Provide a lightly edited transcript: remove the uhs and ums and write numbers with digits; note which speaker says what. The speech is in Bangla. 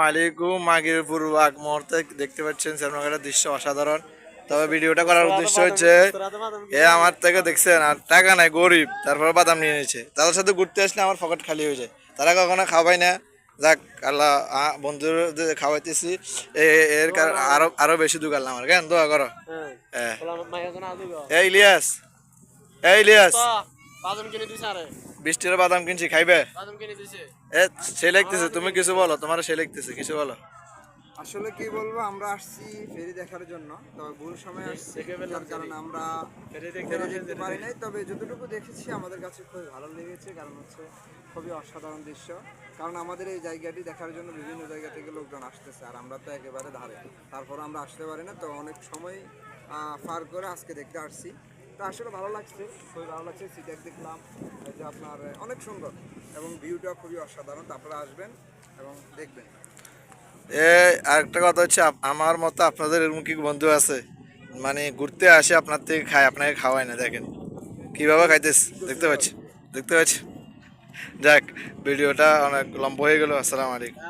Speaker 1: আলাইকুম। মাগের পূর্ব আগ মুহূর্তে দেখতে পাচ্ছেন শ্যামনগরের দৃশ্য অসাধারণ। তবে ভিডিওটা করার উদ্দেশ্য হচ্ছে এ আমার থেকে দেখছেন আর টাকা নাই, গরিব, তারপর বাদাম নিয়ে নিয়েছে। তাদের সাথে ঘুরতে আসলে আমার পকেট খালি হয়ে যায়, তারা কখনো খাওয়াই না। যাক আল্লাহ, বন্ধুর খাওয়াইতেছি এর আরো আরো বেশি দুগাল আমার কেন দোয়া করো। এই ইলিয়াস, এই ইলিয়াস, বৃষ্টির বাদাম কিনছি, খাইবে? এ সে লিখতেছে, তুমি কিছু বলো, তোমার সে লিখতেছে, কিছু বলো।
Speaker 2: আসলে কি বলবো, আমরা আসছি ফেরি দেখার জন্য, তবে ভুল সময় আসছি, যার কারণে আমরা ফেরি দেখতে পারি নাই। তবে যতটুকু দেখেছি আমাদের কাছে খুবই ভালো লেগেছে, কারণ হচ্ছে খুবই অসাধারণ দৃশ্য। কারণ আমাদের এই জায়গাটি দেখার জন্য বিভিন্ন জায়গা থেকে লোকজন আসতেছে, আর আমরা তো একেবারে ধারে, তারপর আমরা আসতে পারি না। তো অনেক সময় পার করে আজকে দেখতে আসছি। তো আসলে ভালো লাগছে, খুবই ভালো লাগছে। সিটার দেখলাম যে আপনার অনেক সুন্দর এবং ভিউটা খুবই অসাধারণ। আপনারা আসবেন এবং দেখবেন।
Speaker 1: আরেকটা কথা হচ্ছে, আমার মতো আপনাদের এরকম কি বন্ধু আছে মানে ঘুরতে আসে আপনার থেকে খায়, আপনাকে খাওয়ায় না? দেখেন কিভাবে খাইতেছ, দেখতে পাচ্ছি, দেখতে পাচ্ছি। যাক, ভিডিওটা অনেক লম্বা হয়ে গেল। আসসালামু আলাইকুম।